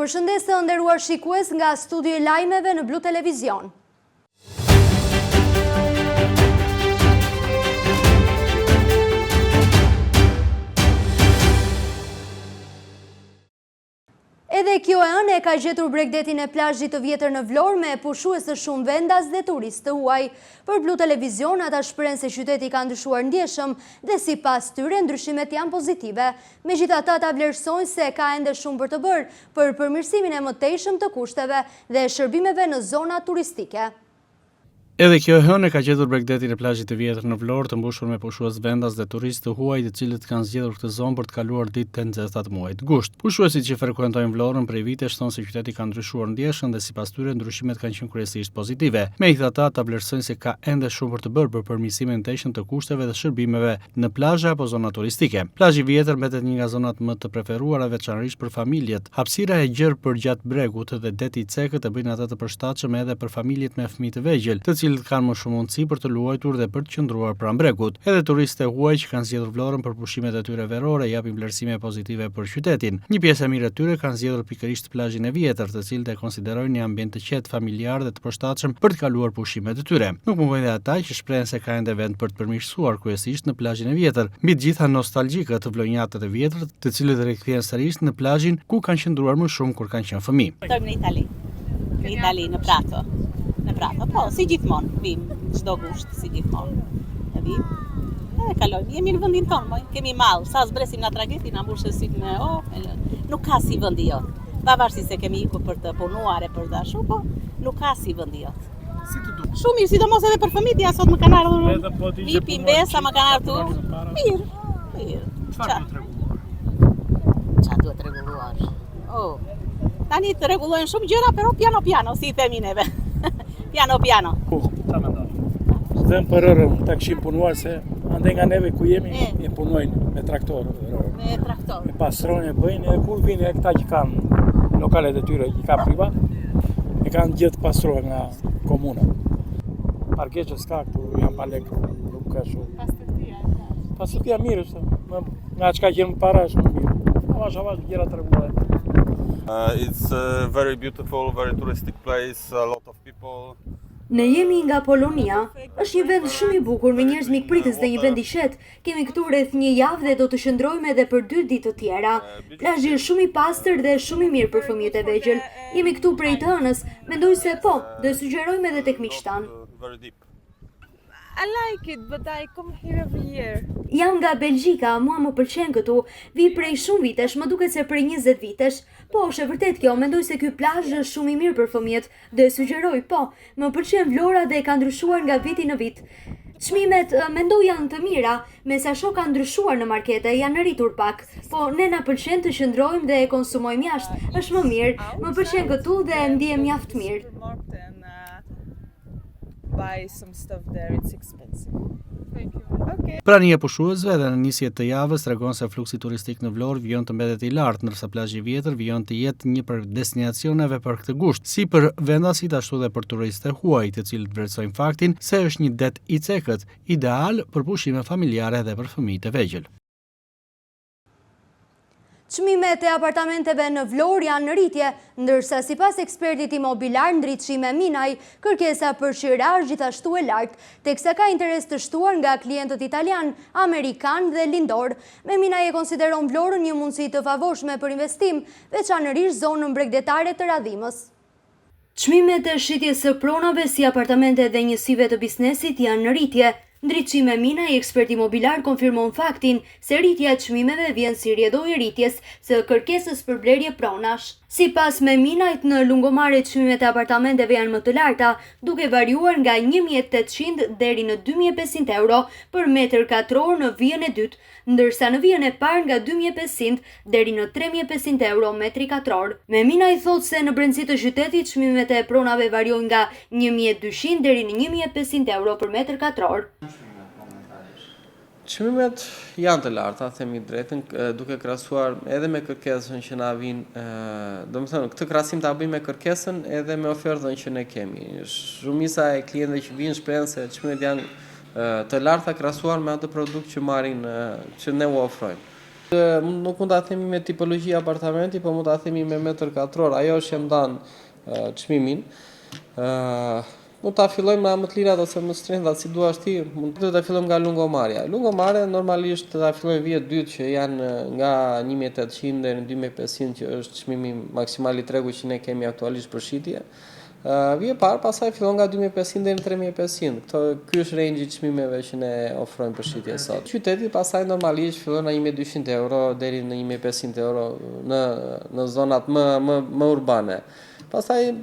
përshëndes të nderuar shikues nga studio i lajmeve në Blu Televizion. Edhe kjo e ka gjetur bregdetin e plazhit të vjetër në Vlorë me pushues të shumë vendas dhe turistë të huaj. Për Blu Televizion ata shprehen se qyteti ka ndryshuar ndjeshëm dhe sipas tyre ndryshimet janë pozitive. Megjithatë ata vlerësojnë se ka ende shumë për të bërë për përmirësimin e mëtejshëm të kushteve dhe shërbimeve në zona turistike. Edhe kjo e ka gjetur bregdetin e plazhit të vjetër në Vlorë të mbushur me pushues vendas dhe turistë të huaj, të cilët kanë zgjedhur këtë zonë për të kaluar ditët të nxehta të muajit gusht. Pushuesit që frekuentojnë Vlorën prej vitesh thonë se qyteti ka ndryshuar ndjeshëm dhe sipas tyre ndryshimet kanë qenë kryesisht pozitive. Megjithatë ata vlerësojnë se ka ende shumë për të bërë për përmirësimin e ndeshëm të kushteve dhe shërbimeve në plazhe apo zona turistike. Plazhi i vjetër mbetet një nga zonat më të preferuara veçanërisht për familjet. Hapësira e gjerë përgjatë bregut dhe deti i cekët e bëjnë atë të përshtatshëm edhe për familjet me fëmijë të vegjël, të cilët kanë më shumë mundësi për të luajtur dhe për të qëndruar pranë bregut. Edhe turistët e huaj që kanë zgjedhur Vlorën për pushimet e tyre verore japin vlerësime pozitive për qytetin. Një pjesë e mirë e tyre kanë zgjedhur pikërisht plazhin e vjetër, të cilët e konsiderojnë një ambient të qetë, familjar dhe të përshtatshëm për të kaluar pushimet e tyre. Nuk mungojnë edhe ata që shprehen se ka ende vend për të përmirësuar kryesisht në plazhin e vjetër, mbi të gjitha nostalgjikët të vlonjatët e vjetër, të cilët rikthehen sërish në plazhin ku kanë qëndruar më shumë kur kanë qenë fëmijë. Në Itali, në Prato. Në Prato, po, si gjithmonë, vim, çdo gusht, si gjithmonë. E vim, edhe kalojmë, jemi në vendin tonë, kemi mall, sa zbresim nga tragedi, na mbushë syt me nuk ka si vendi jot. Pavarësisht se kemi ikur për të punuar e për të ashtu, po nuk ka si vendi jot. Si të duk? Shumë mirë, sidomos edhe për fëmijët, ja sot më kanë ardhur. Vipi mbesa më kanë ardhur. Mirë. Çfarë duhet rregulluar? Tani të rregullojnë shumë gjëra, però piano piano, si i themi neve. Piano piano. Ta mendoj. Vëm për rërën ta kishim punuar se ande nga neve ku jemi e punojnë me traktor. Me traktor. E pastrojnë e bëjnë e kur vinë këta që kanë lokalet e tyre, që kanë privat, e kanë gjithë pastrojnë nga komuna. Parkeqës s'ka këtu, janë pa lekë, nuk ka shumë. Pastërtia mirë është, nga çka gjemë para është më mirë. Avash gjëra të rregullohen. It's a very beautiful, very touristic place, a lot of people. Ne jemi nga Polonia. Është një vend shumë i bukur me njerëz mikpritës dhe një vend i qetë. Kemi këtu rreth një javë dhe do të shndrojmë edhe për 2 ditë të tjera. Plazhi është shumë i pastër dhe shumë i mirë për fëmijët e vegjël. Jemi këtu prej të hënës. Mendoj se po, do e sugjerojmë edhe tek miqtë tanë. I like it, but I come here every year. Jam nga Belgjika, mua më pëlqen këtu. Vi prej shumë vitesh, më duket se prej 20 vitesh. Po, është e vërtet kjo, mendoj se ky plazh është shumë i mirë për fëmijët. Do e sugjeroj, po. Më pëlqen Vlora dhe ka ndryshuar nga viti në vit. Çmimet mendoj janë të mira, me sa shoh ka ndryshuar në markete, janë rritur pak. Po ne na pëlqen të qëndrojmë dhe e konsumojmë jashtë. Është më mirë. Më pëlqen këtu dhe ndihem mjaft mirë. Buy some stuff there, it's expensive. Thank you. Okay. Prania e pushuesve dhe në nisje të javës tregon se fluksi turistik në Vlorë vijon të mbetet i lartë, ndërsa plazhi i vjetër vijon të jetë një për destinacioneve për këtë gusht, si për vendasit ashtu dhe për turistët e huaj, të cilët vlerësojnë faktin se është një det i cekët, ideal për pushime familjare dhe për fëmijët e vegjël. Çmimet e apartamenteve në Vlorë janë në rritje, ndërsa sipas ekspertit imobiliar Ndritshime Minaj, kërkesa për qiraj gjithashtu e lartë, teksa ka interes të shtuar nga klientët italian, amerikan dhe lindor. Me Minaj e konsideron Vlorën një mundësi të favorshme për investim, veçanërisht zonën bregdetare të Radhimës. Çmimet e shitjes së pronave si apartamente dhe njësive të biznesit janë në rritje. Ndritshime Minaj, ekspert imobiliar, konfirmon faktin se rritja e çmimeve vjen si rrjedhoi e rritjes së kërkesës për blerje pronash. Sipas me Minajt, në lungomare çmimet e apartamenteve janë më të larta, duke variuar nga 1.800 deri në 2.500 euro për metër katror në vijën e dytë, ndërsa në vijën e parë nga 2.500 deri në 3.500 euro metri katror. Me Minaj thotë se në brendësi të qytetit çmimet e pronave variojnë nga 1.200 deri në 1.500 euro për metër katror. Çmimet janë të larta, themi drejtën, duke krahasuar edhe me kërkesën që na vijnë, domethënë këtë krahasim ta bëjmë me kërkesën edhe me ofertën që ne kemi. Shumica e klientëve që vijnë shprehen se çmimet janë të larta krahasuar me atë produkt që marrin, që ne u ofrojmë. Nuk mund ta themi me tipologji apartamenti, po mund ta themi me metër katror. Ajo është që ndan çmimin. Mund ta fillojmë nga më të lirat ose më shtrenjta si duash ti. Mund ta fillojmë nga lungomarrja. Lungomarrja normalisht ta fillojmë vijet dytë që janë nga 1800 deri në 2500 që është çmimi maksimal i tregut që ne kemi aktualisht për shitje. Vije parë, pastaj fillon nga 2500 deri në 3500. Ky është range i çmimeve që ne ofrojmë për shitje sot. Qyteti pastaj normalisht fillon nga 1200 euro deri në 1500 euro në zonat më urbane. Pastaj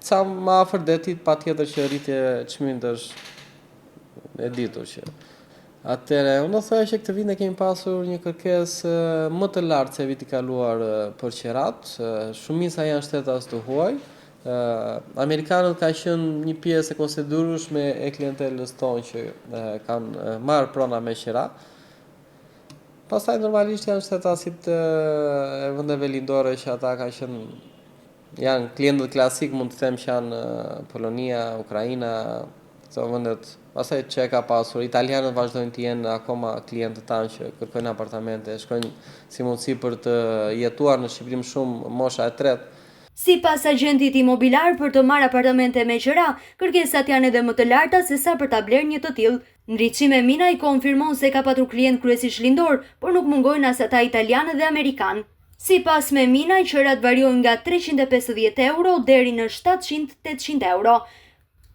sa më afër detit, patjetër që rritje çmimit është e ditur që. Atëherë, unë do thoya që këtë vit ne kemi pasur një kërkesë më të lartë se viti kaluar për qerat. Shumica janë shtetas të huaj. Amerikanët ka qenë një pjesë e konsiderueshme e klientelës tonë që kanë marrë prona me qera. Pastaj normalisht janë shtetasit e vendeve lindore që ata kanë qenë janë klientët klasik, mund të them që janë Polonia, Ukraina, këto vendet. Pastaj Çeka pasur, italianët vazhdojnë të jenë akoma klientë tanë që kërkojnë apartamente, shkojnë si mundësi për të jetuar në Shqipëri më shumë mosha e tretë. Sipas agentit imobilar për të marrë apartamente me qira, kërkesat janë edhe më të larta se sa për ta blerë një të tillë. Ndriçime Mina i konfirmon se ka patur klient kryesisht lindor, por nuk mungojnë as ata italianë dhe amerikanë. Sipas Mina, qërat variojnë nga 350 euro deri në 700-800 euro.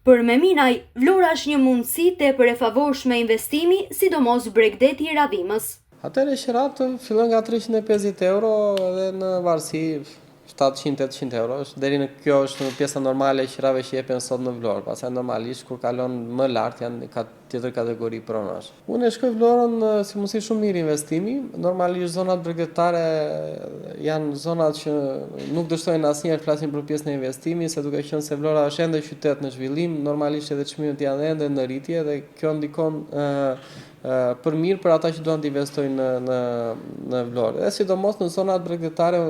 Për Minaj, Vlora është një mundësi tepër e favorshme investimi, sidomos Bregdeti i radhimës. Atëherë qerat fillon nga 350 euro dhe në varësi 700-800 euro, deri në kjo është pjesa normale e qerave që jepen sot në Vlorë. Pastaj normalisht kur kalon më lart janë tjetër kategori pronash. Unë e shkoj Vlorën si mundësi shumë mirë investimi. Normalisht zonat bregdetare janë zonat që nuk dështojnë asnjëherë flasin për pjesën e investimit, se duke qenë se Vlora është ende qytet në zhvillim, normalisht edhe çmimet janë ende në rritje dhe kjo ndikon për mirë për ata që duan të investojnë në Vlorë. Dhe sidomos në zonat bregdetare,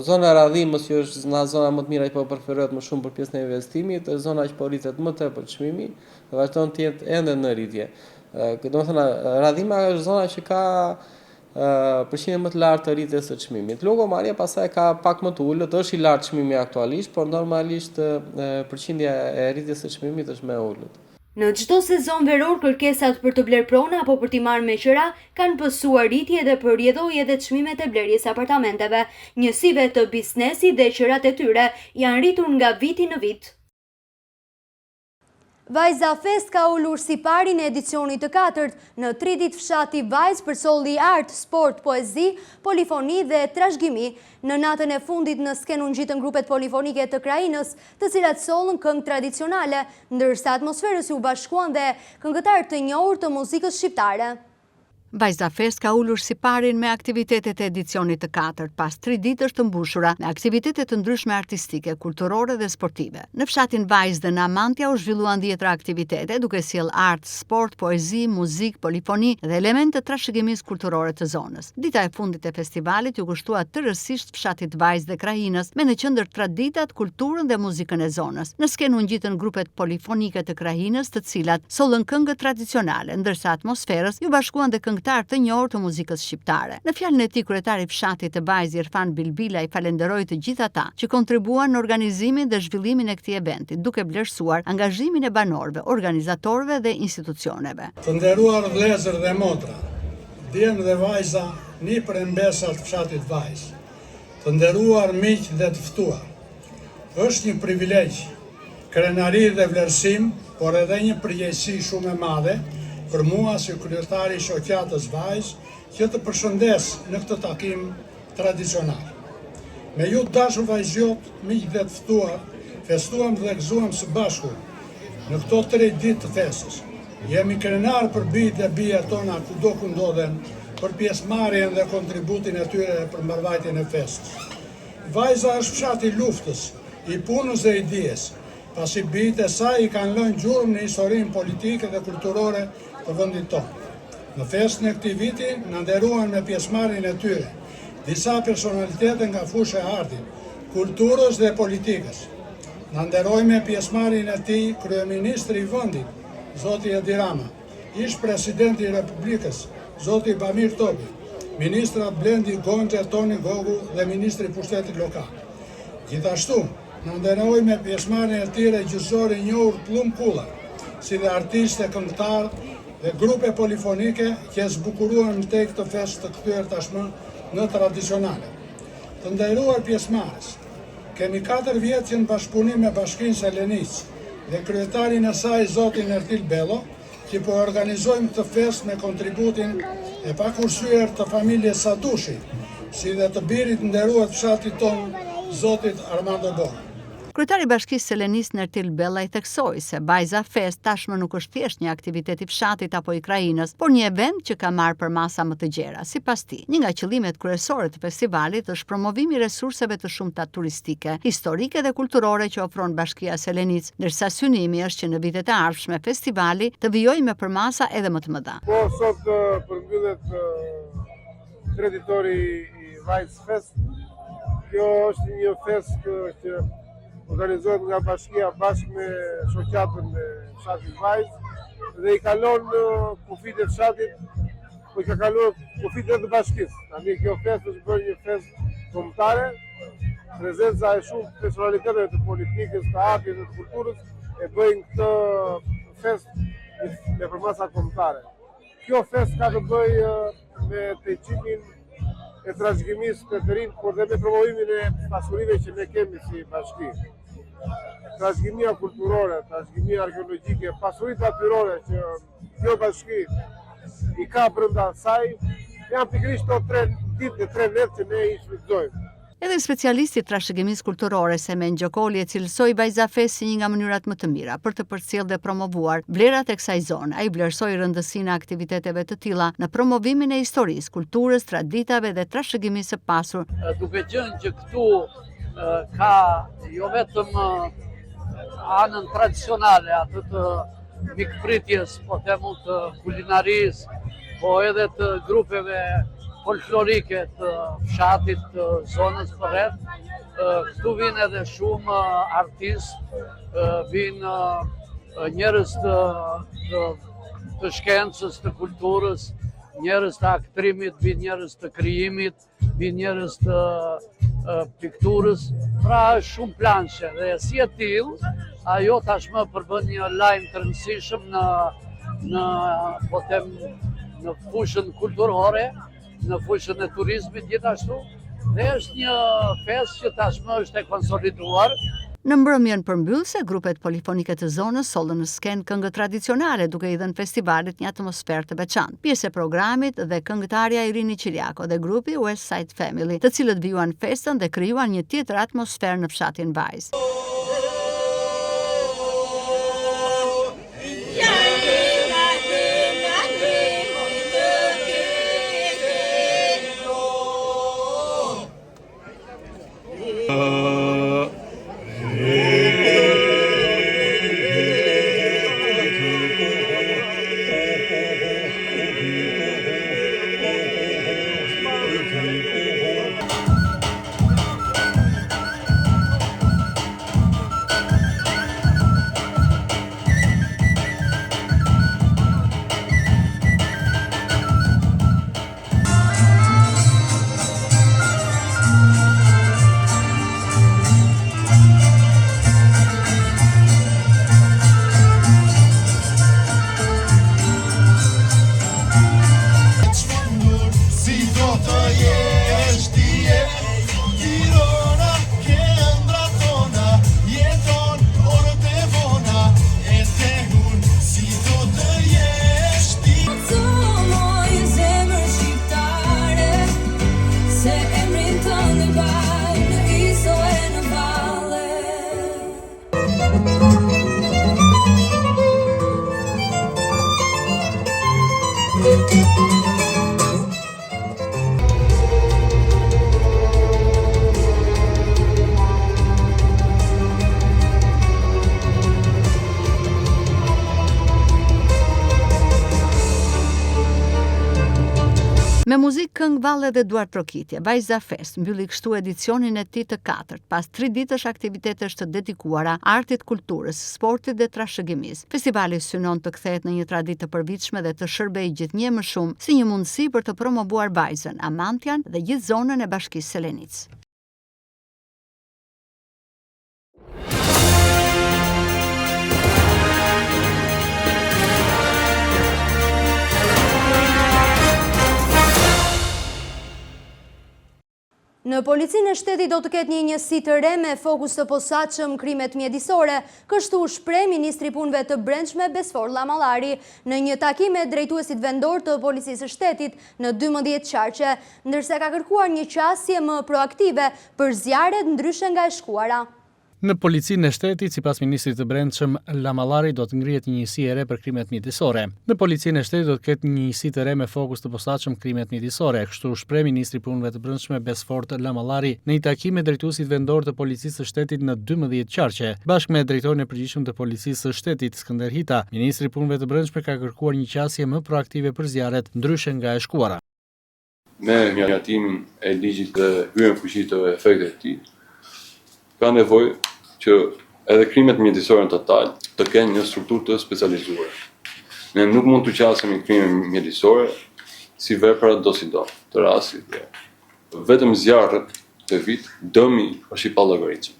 zona e radhimës që është nga zona më të mira që po preferohet më shumë për pjesën e investimit, është zona që po rritet më tepër çmimi dhe vazhdon të jetë ende në rritje. Domethënë radhima është zona që ka përqindje më të lartë të rritjes së çmimit. Lungomarrja pastaj ka pak më të ulët, është i lartë çmimi aktualisht, por normalisht përqindja e rritjes së çmimit është më e ulët. Në çdo sezon veror, kërkesat për të bler prona apo për t'i marrë me qira kanë pësuar rritje dhe përjedhoi edhe çmimet e blerjes apartamenteve. Njësive të biznesit dhe qerat e tyre janë rritur nga viti në vit. Vajza Fest ka ulur si pari në edicionit të 4 në 3 ditë fshati Vajz për solli art, sport, poezi, polifoni dhe trashëgimi. Në natën e fundit në skenë u ngjitën grupet polifonike të Krajinës, të cilat sollën këngë tradicionale, ndërsa atmosferës u bashkuan dhe këngëtar të njohur të muzikës shqiptare. Vajza Fest ka ulur si parin me aktivitetet e edicionit të 4 pas 3 ditësh të mbushura me aktivitetet të ndryshme artistike, kulturore dhe sportive. Në fshatin Vajz dhe në Amantja u zhvilluan 10 aktivitete duke sjell art, sport, poezi, muzik, polifoni dhe elemente të trashëgimisë kulturore të zonës. Dita e fundit e festivalit u kushtua tërësisht fshatit Vajz dhe Krajinës me në qendër traditat, kulturën dhe muzikën e zonës. Në skenë u ngjitën grupet polifonike të Krajinës, të cilat sollën këngë tradicionale, ndërsa atmosferës ju bashkuan dhe këngëtar të njohur të muzikës shqiptare. Në fjalën e tij, kryetari i fshatit të Vajz Irfan Bilbila i falenderoi të gjithë ata që kontribuan në organizimin dhe zhvillimin e këtij eventi, duke vlerësuar angazhimin e banorëve, organizatorëve dhe institucioneve. Të nderuar vëllezër dhe motra, djem dhe vajza, nipër e mbesat fshatit Vajz, të nderuar miq dhe të ftuar. Është një privilegj, krenari dhe vlerësim, por edhe një përgjegjësi shumë e madhe për mua si kryetari i shoqatës Vajz që të përshëndes në këtë takim tradicional. Me ju dashur vajzjot, miq dhe të ftuar, festuam dhe gëzuam së bashku në këto 3 ditë të festës. Jemi krenar për bijtë dhe bijat tona kudo ku ndodhen për pjesëmarrjen dhe kontributin e tyre për mbarvajtjen e festës. Vajza është fshati i luftës, i punës dhe i dijes, pasi bijtë e saj i kanë lënë gjurmë në historinë politike dhe kulturore të vendit tonë. Në festën e këtij viti na nderuan me pjesëmarrjen e tyre disa personalitete nga fusha e artit, kulturës dhe politikës. Na nderoi me pjesëmarrjen e tij kryeministri i vendit, zoti Edi Rama, ish presidenti i Republikës, zoti Bamir Topi, ministrat Blendi Gonxha, Toni Gogu dhe ministri i pushtetit lokal. Gjithashtu, në ndenoj me pjesëmarrjen e tjerë gjyqësorë njohur Plum Kulla, si dhe artistë, këngëtarë dhe grupe polifonike që zbukuruan në tek të festë të kthyer tashmë në tradicionale. Të nderuar pjesëmarrës, kemi 4 vjet që në bashkëpunim me Bashkinë Selenis dhe kryetarin e saj zotin Ertil Bello, që po organizojmë këtë festë me kontributin e pakursyer të familjes Sadushi, si dhe të birit nderuar të fshatit ton, zotit Armando Borë. Kryetari i Bashkisë Selenis Ertil Bello i theksoi se Vajza Fest tashmë nuk është thjesht një aktivitet i fshatit apo i krajinës, por një event që ka marrë për masa më të gjera. Sipas tij, një nga qëllimet kryesore të festivalit është promovimi i resurseve të shumta turistike, historike dhe kulturore që ofron Bashkia Selenis, ndërsa synimi është që në vitet e ardhshme festivali të vijojë me përmasa edhe më të mëdha. Po sot përmbyllet kreditori i Vajz Fest. Kjo është një fest që organizohet nga Bashkia bashkë me shoqatën e fshatit Vajz dhe i kalon kufit e fshatit, po i ka kaluar kufit e të bashkisë. Tani kjo fest është bërë një fest kombëtare, prezenca e shumë personaliteteve të politikës, të artit dhe të kulturës e bëjnë këtë fest me përmasa kombëtare. Kjo fest ka të bëjë me teqimin e trashëgimisë të rinj, por dhe me promovimin e pasurive që ne kemi si bashki. Trashëgimia kulturore, trashëgimia arkeologjike, pasuritë natyrore që kjo bashki i ka brenda saj, janë pikërisht ato 3 ditë, 3 net që ne i shfrytëzojmë. Edhe specialisti i trashëgimisë kulturore Semen Gjokoli e cilësoi Vajza Fest si një nga mënyrat më të mira për të përcjellë dhe promovuar vlerat e kësaj zone. Ai vlerësoi rëndësinë e aktiviteteve të tilla në promovimin e historisë, kulturës, traditave dhe trashëgimisë së pasur. Duke qenë që këtu ka jo vetëm anën tradicionale, atë të mikpritjes, po themu të kulinarisë, po edhe të grupeve folklorike të fshatit të zonës përreth. Këtu vinë edhe shumë artistë, vinë njerëz të shkencës, të kulturës, njerëz të aktrimit, vinë njerëz të krijimit, vinë njerëz të pikturës, pra shumë planshe. Dhe si e tillë, ajo tashmë përbën një lajm të rëndësishëm në fushën kulturore, në fushën e turizmit gjithashtu, dhe është një fest që tashmë është e konsoliduar. Në mbrëmjen përmbyllëse, grupet polifonike të zonës sollën në skenë këngë tradicionale, duke i dhënë festivalit një atmosferë të veçantë. Pjesë e programit dhe këngëtarja Irini Qiliako dhe grupi West Side Family, të cilët vijuan festën dhe krijuan një tjetër atmosferë në fshatin Vajz. Me muzikë këngë valle dhe duar trokitje, Vajza Fest mbylli kështu edicionin e tij të 4, pas 3 ditësh aktivitetesh të dedikuara artit, kulturës, sportit dhe trashëgimisë. Festivali synon të kthehet në një traditë të përditshme dhe të shërbejë gjithnjë më shumë si një mundësi për të promovuar vajzën, Amantian dhe gjithë zonën e Bashkisë së Lenicë. Në policinë e shtetit do të ketë një njësi të re me fokus të posaçëm krimet mjedisore, kështu shpreh ministri i punëve të brendshme Besfor Llamallari në një takim me drejtuesit vendor të policisë së shtetit në 12 qarqe, ndërsa ka kërkuar një qasje më proaktive për zjarret ndryshe nga e shkuara. Në policinë e shtetit, sipas ministrit të brendshëm Llamallari, do të ngrihet një njësi e re për krimet mjedisore. Në policinë e shtetit do të ketë një njësi të re me fokus të posaçëm krimet mjedisore, kështu shpreh ministri i punëve të brendshme Besfor Llamallari në një takim me drejtuesit vendor të policisë së shtetit në 12 qarqe. Bashkë me drejtorin e përgjithshëm të policisë së shtetit Skënder Hita, ministri i punëve të brendshme ka kërkuar një qasje më proaktive për zjarret ndryshe nga e shkuara. Me miratimin e ligjit dhe hyrjen fuqi të efektet të tij, ka nevojë që edhe krimet mjedisore në total të kenë një strukturë të specializuar. Ne nuk mund të qasemi krime mjedisore si vepra do si do të rastit. Vetëm zjarret të vit, dëmi është i pallogaritshëm.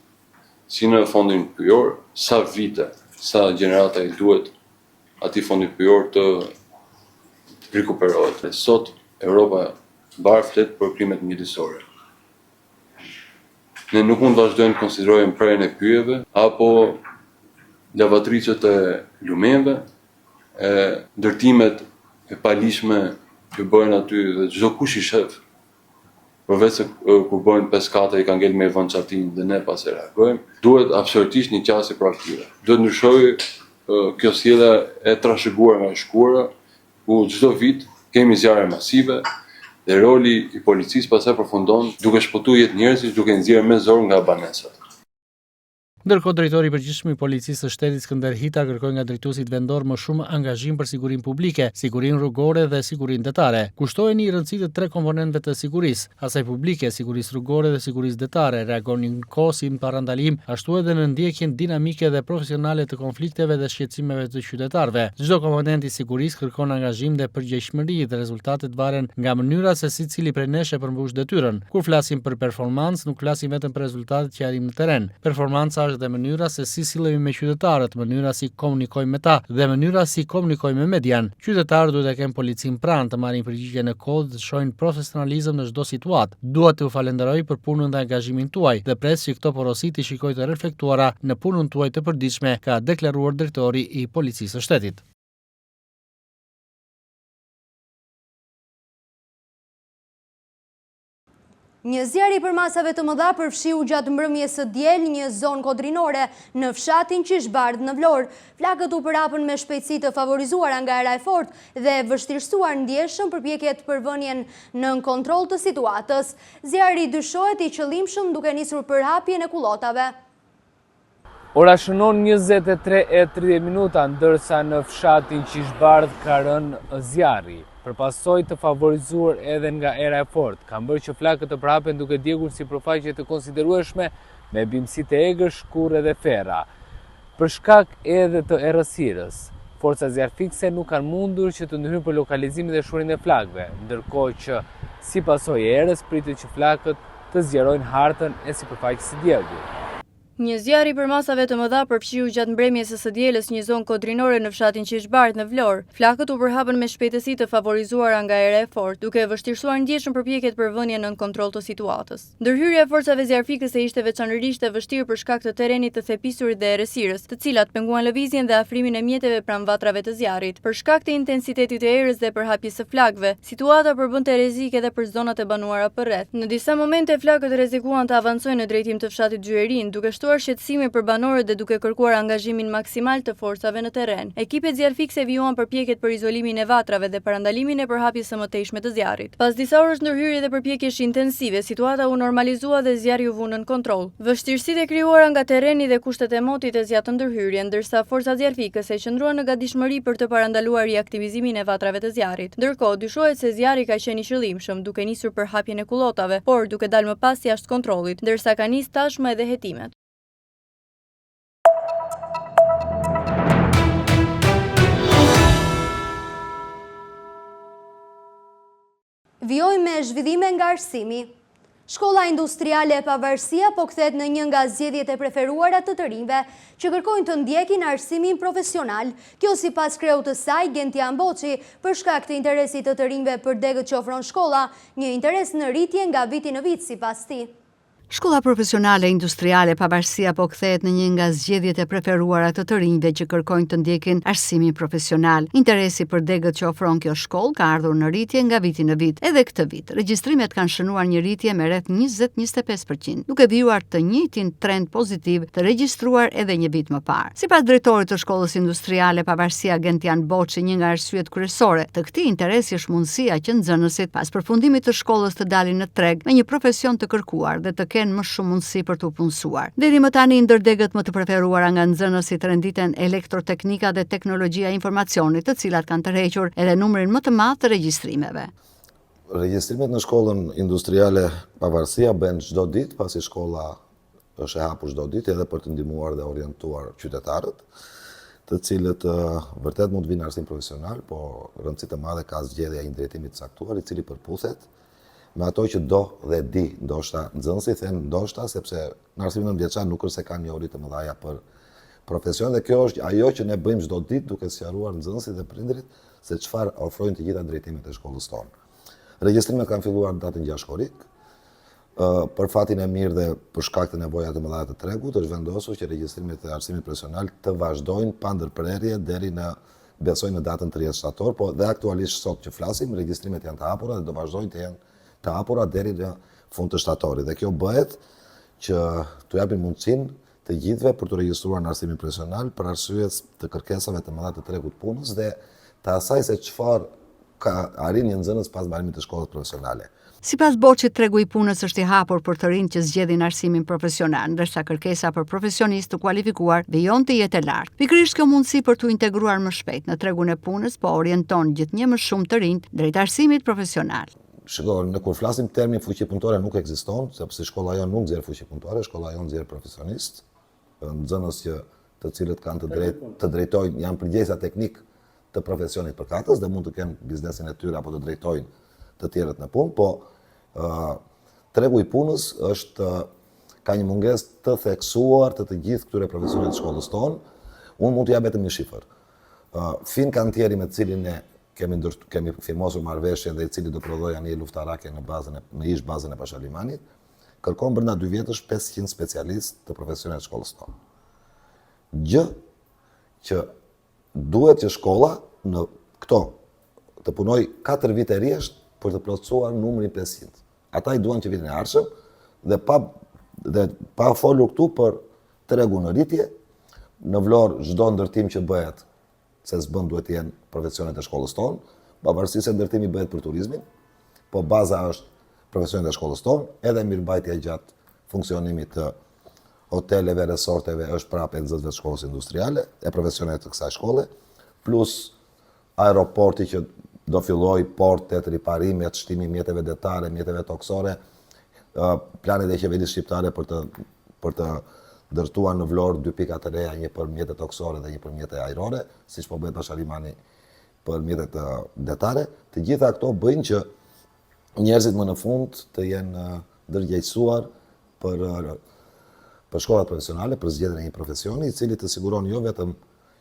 Si në fondin pyjor, sa vite, sa gjenerata i duhet atij fondi pyjor të rikuperohet. Sot Europa mbar flet për krimet mjedisore. Ne nuk mund vazhdojmë të konsiderojmë prerjen e pyjeve apo lavatricet e lumenve, ndërtimet e palishme që bëhen aty dhe çdo kush i shef. Përveç se kur bëhen peskate i kanë ngel me vënçatin dhe ne pas e reagojmë, duhet absolutisht një qasje proaktive. Duhet ndryshojë kjo sjellje e trashëguar nga e shkuara, ku çdo vit kemi zjarre masive. Dhe roli i policisë pastaj përfundon duke shpëtuar jetë njerëzish, duke nxjerrë me zor nga banesat. Ndërkohë drejtori i përgjithshëm i policisë së shtetit Skënder Hita kërkoi nga drejtuesit vendor më shumë angazhim për sigurinë publike, sigurinë rrugore dhe sigurinë detare. Kushtoheni i rëndësitë të 3 komponentëve të sigurisë, asaj publike, sigurisë rrugore dhe sigurisë detare, reagoni në kohë si në parandalim, ashtu edhe në ndjekjen dinamike dhe profesionale të konflikteve dhe shqetësimeve të qytetarëve. Çdo komponent i sigurisë kërkon angazhim dhe përgjegjësi dhe rezultatet varen nga mënyra se secili prej nesh e përmbush detyrën. Kur flasim për performancë, nuk flasim vetëm për rezultatet që arrim në terren. Performanca dhe mënyra se si sillemi me qytetarët, mënyra si komunikojmë me ta dhe mënyra si komunikojmë me median. Qytetarët duhet të kenë policin pranë, të marrin përgjigje në kohë dhe të shohin profesionalizëm në çdo situatë. Dua t'ju falenderoj për punën dhe angazhimin tuaj dhe pres që këto porosi të shikojë të reflektuara në punën tuaj të përditshme, ka deklaruar drejtori i policisë së shtetit. Një zjarri për masave të mëdha përfshiu gjatë mbrëmjes së diel një zonë kodrinore në fshatin Qishbardh në Vlorë. Flakët u përhapën me shpejtësi të favorizuara nga era e fortë dhe vështirësuar ndjeshëm përpjekjet për vënien nën kontroll të situatës. Zjarri dyshohet i qëllimshëm duke nisur përhapjen e kullotave. Ora shënon 23:30, ndërsa në fshatin Qishbardh ka rënë zjarri. Për pasojë të favorizuar edhe nga era e fortë, kanë bërë që flakët të përhapen duke djegur sipërfaqe të konsiderueshme me bimësi të egër, shkurë dhe ferra. Për shkak edhe të errësirës, forca zjarfikse nuk kanë mundur që të ndryshojnë për lokalizimin dhe shurinë e flakëve, ndërkohë që si pasojë e erës pritet që flakët të zgjerojnë hartën e sipërfaqes së djegur. Një zjarri për masave të mëdha përfshiu gjatë mbrëmjes së dielës një zonë kodrinore në fshatin Qishbardh në Vlorë. Flakët u përhapën me shpejtësi të favorizuara nga era e fortë, duke vështirësuar ndjeshëm përpjekjet për vënien nën kontroll të situatës. Ndërhyrja e forcave zjarfikëse ishte veçanërisht e vështirë për shkak të terrenit të thepisurit dhe errësirës, të cilat penguan lëvizjen dhe afrimin e mjeteve pranë vatrave të zjarrit. Për shkak të intensitetit të erës dhe përhapjes së flakëve, situata përbënte rrezik edhe për zonat e banuara përreth. Në disa momente flakët rrezikuan të avancojnë në drejtim të fshatit Gjyerin, duke përshtuar shqetësimin për banorët dhe duke kërkuar angazhimin maksimal të forcave në terren. Ekipet zjarfikse vijuan përpjekjet për izolimin e vatrave dhe parandalimin e përhapjes së mëtejshme të zjarrit. Pas disa orësh ndërhyrje dhe përpjekjesh intensive, situata u normalizua dhe zjarri u vu nën kontroll. Vështirësitë e krijuara nga terreni dhe kushtet e motit e zgjatën ndërhyrjen, ndërsa forcat zjarfikëse qëndruan në gatishmëri për të parandaluar riaktivizimin e vatrave të zjarrit. Ndërkohë, dyshohet se zjarri ka qenë i qëllimshëm, duke nisur për hapjen e kullotave, por duke dalë më pas jashtë kontrollit, ndërsa ka nis tashmë edhe hetimet. Vjojmë me zhvillime nga arsimi. Shkolla Industriale e Pavarësia po kthehet në një nga zgjedhjet e preferuara të të rinjve që kërkojnë të ndjekin arsimin profesional. Kjo sipas kreut të saj, Gentian Boçi, për shkak të interesit të të rinjve për degët që ofron shkolla, një interes në rritje nga viti në vit sipas tij. Shkolla Profesionale Industriale Pavarësia po kthehet në një nga zgjedhjet e preferuara të të rinjve që kërkojnë të ndjekin arsimin profesional. Interesi për degët që ofron kjo shkollë ka ardhur në rritje nga viti në vit. Edhe këtë vit, regjistrimet kanë shënuar një rritje me rreth 20-25%, duke vijuar të njëjtin trend pozitiv të regjistruar edhe një vit më parë. Sipas drejtorit të Shkollës Industriale Pavarësia Gentian Boçi, një nga arsyet kryesore të këtij interesi është mundësia që nxënësit pas përfundimit të shkollës të dalin në treg me një profesion të kërkuar dhe të kenë më shumë mundësi për të punësuar. Deri më tani ndër degët më të preferuara nga nxënësit renditen elektroteknika dhe teknologjia e informacionit, të cilat kanë tërhequr edhe numrin më të madh të regjistrimeve. Regjistrimet në shkollën industriale Pavarësia bëhen çdo ditë, pasi shkolla është e hapur çdo ditë edhe për të ndihmuar dhe orientuar qytetarët, të cilët vërtet mund të vinë arsim profesional, po rëndësi të madhe ka zgjedhja e një drejtimi të caktuar, i cili përputhet me ato që do dhe di, ndoshta nxënësi them ndoshta sepse në arsimin nëntëvjeçar nuk është se kanë njohuri të mëdha për profesion, dhe kjo është ajo që ne bëjmë çdo ditë duke sqaruar nxënësit dhe prindërit se çfarë ofrojnë të gjitha drejtimet e shkollës tonë. Regjistrimet kanë filluar në datën 6 korrik. Për fatin e mirë dhe për shkak të nevojave të mëdha të tregut, është vendosur që regjistrimet e arsimit profesional të vazhdojnë pa ndërprerje deri në besoj në datën 30 shtator, po dhe aktualisht sot që flasim, regjistrimet janë të hapura dhe do vazhdojnë të jenë të hapura deri në fund të shtatorit. Dhe kjo bëhet që t'u japin mundësinë të gjithëve për të regjistruar në arsimin profesional për arsye të kërkesave të mëdha të tregut punës dhe të asaj se çfarë ka arrin një nxënës pas mbarimit të shkollës profesionale. Sipas Boçit, tregu i punës është i hapur për të rinj që zgjedhin arsimin profesional, ndërsa kërkesa për profesionistë të kualifikuar vijon të jetë e lartë. Pikërisht kjo mundësi për t'u integruar më shpejt në tregun e punës po orienton gjithnjë më shumë të rinj drejt arsimit profesional. Shikoj, ne kur flasim termin fuqi punëtore nuk ekziston, sepse shkolla jonë nuk nxjerr fuqi punëtore, shkolla jonë nxjerr profesionistë, nxënës që të cilët kanë të drejtojnë, janë përgjegjësa teknik të profesionit përkatës dhe mund të kenë biznesin e tyre apo të drejtojnë të tjerët në punë, po tregu i punës ka një mungesë të theksuar të gjithë këtyre profesionit të shkollës tonë. Unë mund të jap vetëm një shifër. Fin kantieri me të cilin ne kemi firmosur marrëveshje dhe i cili do prodhojë një luftarake në ish bazën e Pashalimanit, kërkon brenda 2 vjetësh 500 specialistë të profesionit të shkollës tonë. Gjë që duhet që shkolla në këto të punoj 4 vite rresht për të plotësuar numrin 500. Ata i duan që vitin e ardhshëm dhe pa folur këtu për tregu në rritje, në Vlorë çdo ndërtim që bëhet se s'bën duhet të jenë profesionet e shkollës tonë, pavarësisht se ndërtimi bëhet për turizmin, po baza është profesionet e shkollës tonë, edhe mirëmbajtja gjatë funksionimit të hoteleve, resorteve është prapë e nxënësve të shkollës industriale, e profesionet të kësaj shkolle, plus aeroporti që do filloj, portet, riparimet, shtimi mjeteve detare, mjeteve toksore, planet e qeverisë shqiptare për të dërtuar në Vlorë 2 pika të reja, një për mjetet toksore dhe një për mjetet ajrore, siç po bëhet Pashalimani për mjetet detare. Të gjitha këto bëjnë që njerëzit më në fund të jenë ndërgjegjësuar për shkollat profesionale, për zgjedhjen e një profesioni, i cili të siguron jo vetëm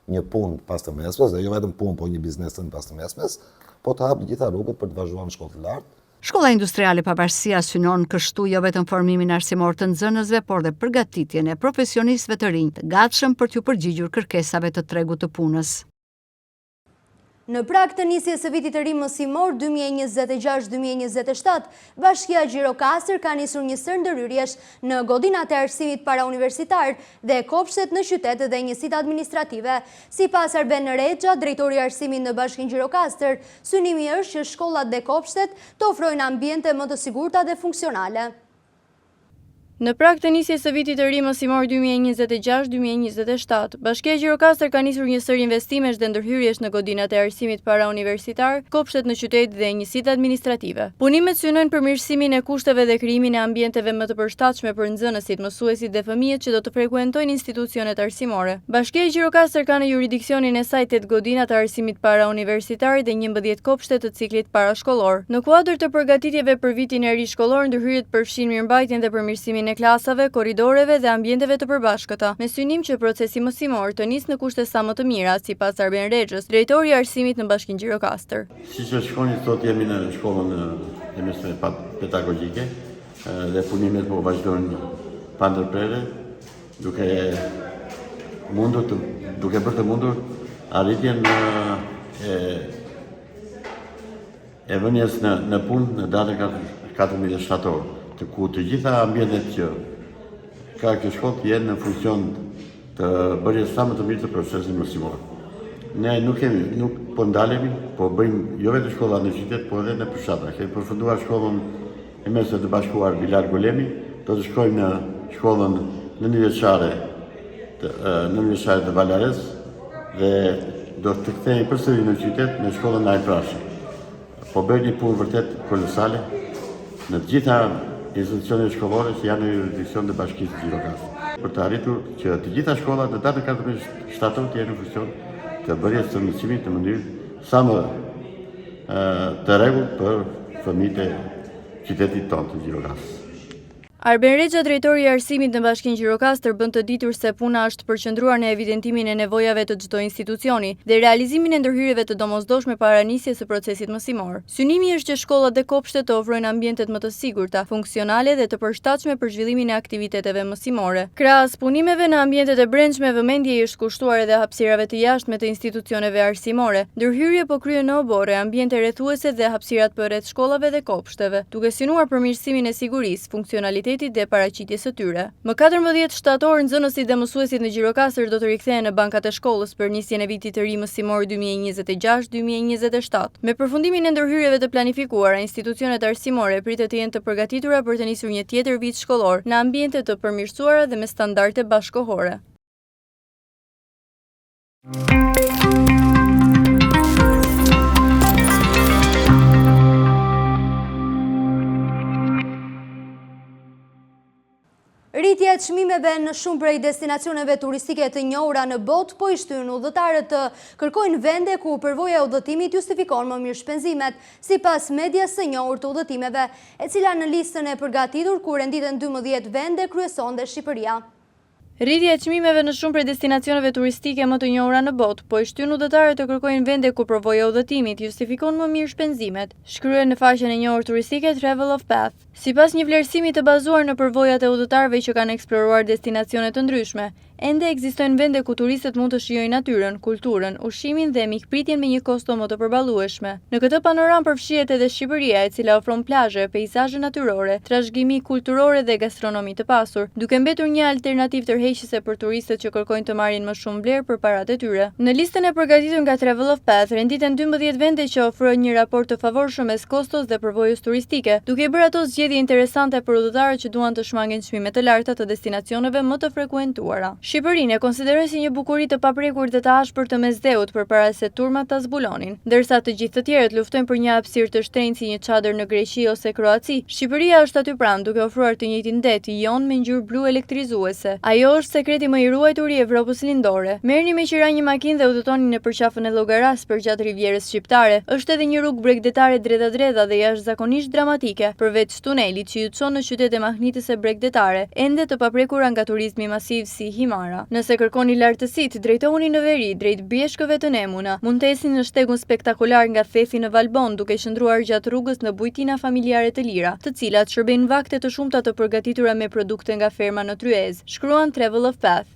një punë pas të mesmes, dhe jo vetëm punë, po një biznes të pas të mesmes, po të hap gjitha rrugët për të vazhduar në shkollë të lartë. Shkolla Industriale Pavarësia synon kështu jo vetëm formimin arsimor të nxënësve, por dhe përgatitjen e profesionistëve të rinj të gatshëm për t'u përgjigjur kërkesave të tregut të punës. Në prag të nisjes së vitit të ri mësimor 2026-2027, Bashkia Gjirokastër ka nisur një sër ndërhyrjesh në godinat e arsimit parauniversitar dhe kopshtet në qytet dhe njësitë administrative. Sipas Arben Rexha, drejtori i arsimit në Bashkinë Gjirokastër, synimi është që shkollat dhe kopshtet të ofrojnë ambiente më të sigurta dhe funksionale. Në prag të nisjes së vitit të ri mësimor 2026-2027, Bashkia Gjirokastër ka nisur një sër investimesh dhe ndërhyrjesh në godinat e arsimit parauniversitar, kopshtet në qytet dhe njësitë administrative. Punimet synojnë përmirësimin e kushteve dhe krijimin e ambienteve më të përshtatshme për nxënësit, mësuesit dhe fëmijët që do të frekuentojnë institucionet arsimore. Bashkia e Gjirokastër ka në jurisdiksionin e saj 8 godina të arsimit parauniversitar dhe 11 kopshte të ciklit parashkollor. Në kuadër të përgatitjeve për vitin e ri shkollor, ndërhyrjet përfshin mirëmbajtjen dhe përmirësimin e klasave, korridoreve dhe ambienteve të përbashkëta, me synim që procesi mësimor të nisë në kushte sa më të mira, sipas Arben Rexhës, drejtori i arsimit në Bashkinë Gjirokastër. Siç e shkoni sot jemi në shkollën e mesme pedagogjike dhe punimet po vazhdojnë pa ndërprerje, duke bërë të mundur arritjen e vënies në punë në datën 14 shtator, të ku të gjitha ambientet që ka kjo shkollë jenë në funksion të bërjes sa më të mirë të procesit mësimor. Ne nuk po ndalemi, po bëjmë jo vetëm shkolla në qytet, po edhe në përfshatra. Kemi përfunduar shkollën e mesme të bashkuar Bilar Golemi, do të shkojmë në shkollën në nënveçare të Valares dhe do të kthehemi përsëri në qytet në shkollën Ajt Rashi. Po bëjmë një punë vërtet kolosale në të gjitha institucionet shkollore që janë në jurisdiksion të Bashkisë Gjirokastër. Për të arritur që të gjitha shkollat në datën 14 shtator të jenë në funksion të bërjes së mësimit në mënyrë sa më të rregullt për fëmijët e qytetit tonë të Gjirokastër. Arben Rexha, drejtori i arsimit në Bashkinë Gjirokastër, bën të ditur se puna është përqendruar në evidentimin e nevojave të çdo institucioni dhe realizimin e ndërhyrjeve të domosdoshme para nisjes së procesit mësimor. Synimi është që shkollat dhe kopshtet të ofrojnë ambientet më të sigurta, funksionale dhe të përshtatshme për zhvillimin e aktiviteteve mësimore. Krahas punimeve në ambientet e brendshme, vëmendje i është kushtuar edhe hapësirave të jashtme të institucioneve arsimore. Ndërhyrje po kryen në obore, ambiente rrethuese dhe hapësirat përreth shkollave dhe kopshteve, duke synuar përmirësimin e sigurisë, funksionalitetit dhe paraqitjes së tyre. Më 14 shtator, nxënësit dhe mësuesit në Gjirokastër do të rikthehen në bankat e shkollës për nisjen e vitit të ri mësimor 2026-2027. Me përfundimin e ndërhyrjeve të planifikuara, institucionet arsimore pritet të jenë të përgatitura për të nisur një tjetër vit shkollor në ambiente të përmirësuara dhe me standarde bashkëkohore. Rritja e çmimeve në shumë prej destinacioneve turistike të njohura në botë po i shtyn udhëtarët të kërkojnë vende ku përvoja e udhëtimit justifikon më mirë shpenzimet, sipas medias së njohur të udhëtimeve, e cila në listën e përgatitur ku renditen 12 vende kryeson dhe Shqipëria. Rritja e çmimeve në shumë prej destinacioneve turistike më të njohura në botë po i shtyn udhëtarët të kërkojnë vende ku përvoja e udhëtimit justifikon më mirë shpenzimet, shkruhet në faqen e njohur turistike Travel of Path. Sipas një vlerësimi të bazuar në përvojat e udhëtarëve që kanë eksploruar destinacione të ndryshme, ende ekzistojnë vende ku turistët mund të shijojnë natyrën, kulturën, ushqimin dhe mikpritjen me një kosto më të përballueshme. Në këtë panoram përfshihet edhe Shqipëria, e cila ofron plazhe, peizazhe natyrore, trashëgimi kulturore dhe gastronomi të pasur, duke mbetur një alternativë tërheqëse për turistët që kërkojnë të marrin më shumë vlerë për paratë e tyre. Në listën e përgatitur nga Travel of Path renditen 12 vende që ofrojnë një raport të favorshëm mes kostos dhe përvojës turistike, duke bërë ato zgjedhje interesante për udhëtarët që duan të shmangin çmime të larta të destinacioneve më të frekuentuara. Shqipërinë e konsiderojnë si një bukuri të paprekur dhe të ashpër të mesdheut përpara se turmat ta zbulonin. Ndërsa të gjithë të tjerët luftojnë për një hapësirë të shtrenjtë si një çadër në Greqi ose Kroaci, Shqipëria është aty pranë duke ofruar të njëjtin det, jon me ngjyrë blu elektrizuese. Ajo është sekreti më i ruajtur i Evropës lindore. Merrni me qira një makinë dhe udhëtoni në përqafën e Llogaras përgjatë Rivierës shqiptare. Është edhe një rrugë bregdetare drejtadreda dhe jashtëzakonisht dramatike, përveç tunelit që ju çon në qytete magnitëse bregdetare, ende të paprekur nga turizmi masiv si Himara. Nëse kërkoni lartësitë, drejtohuni në veri drejt bjeshkëve të Nemuna. Mund të ecni në shtegun spektakolar nga Thefi në Valbon, duke qëndruar gjatë rrugës në bujtina familjare të lira, të cilat shërbejnë vakte të shumta të përgatitura me produkte nga ferma në Tryezë, shkruan Travel of Path.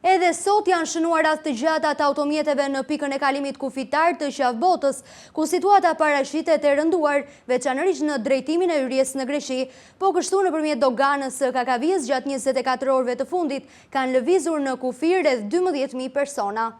Edhe sot janë shënuar rast të gjata të automjeteve në pikën e kalimit kufitar të Qafbotës, ku situata parashitet e rënduar, veçanërisht në drejtimin e hyrjes në Greqi, po kështu nëpërmjet doganës së Kakavijës gjatë 24 orëve të fundit kanë lëvizur në kufi rreth 12.000 persona.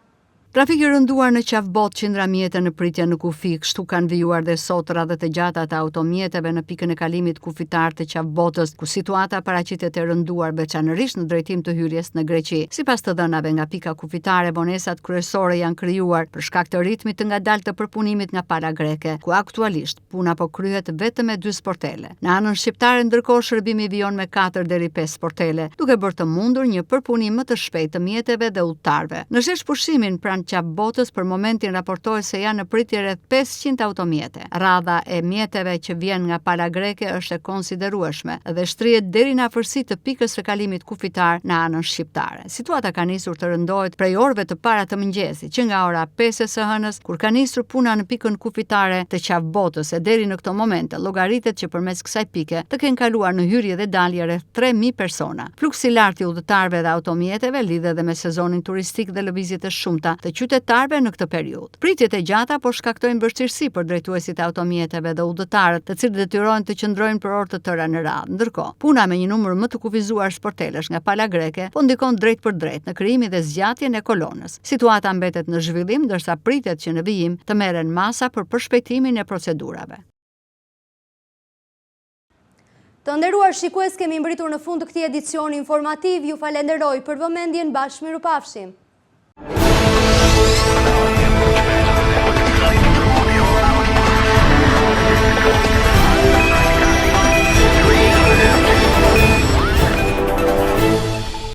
Trafiki rënduar në Qafbot, qindra mjete në pritje në kufi, kështu kanë vijuar dhe sot radhët e gjata të automjeteve në pikën e kalimit kufitar të Qafbotës, ku situata paraqitet e rënduar veçanërisht në drejtim të hyrjes në Greqi. Sipas të dhënave nga pika kufitare, vonesat kryesore janë krijuar për shkak të ritmit të ngadaltë të përpunimit nga pala greke, ku aktualisht puna po kryhet vetëm me 2 sportele. Në anën shqiptare ndërkohë shërbimi vijon me 4 deri 5 sportele, duke bërë të mundur një përpunim më të shpejtë të mjeteve dhe udhëtarëve. Në shesh pushimin pranë Qafbotës për momentin raportohet se janë në pritje rreth 500 automjete. Radha e mjeteve që vjen nga pala greke është e konsiderueshme dhe shtrihet deri në afërsi të pikës së kalimit kufitar në anën shqiptare. Situata ka nisur të rëndohet prej orëve të para të mëngjesit, që nga ora 5 së hënës, kur ka nisur puna në pikën kufitare të Qafbotës, e deri në këto momente llogaritet që përmes kësaj pike të kenë kaluar në hyrje dhe dalje rreth 3.000 persona. Fluksi i lartë i udhëtarëve dhe automjeteve lidhet edhe me sezonin turistik dhe lëvizjet e shumta të qytetarëve në këtë periudhë. Pritjet e gjata po shkaktojnë vështirësi për drejtuesit e automjeteve dhe udhëtarët, të cilët detyrohen të qëndrojnë për orë të tëra në radhë. Ndërkohë, puna me një numër më të kufizuar sportelesh nga pala greke po ndikon drejt për drejt në krijimin dhe zgjatjen e kolonës. Situata mbetet në zhvillim, ndërsa pritet që në vijim të merren masa për përshpejtimin e procedurave. Të nderuar shikues, kemi mbritur në fund të këtij edicioni informativ. Ju falenderoj për vëmendjen, bashkë mirupafshim.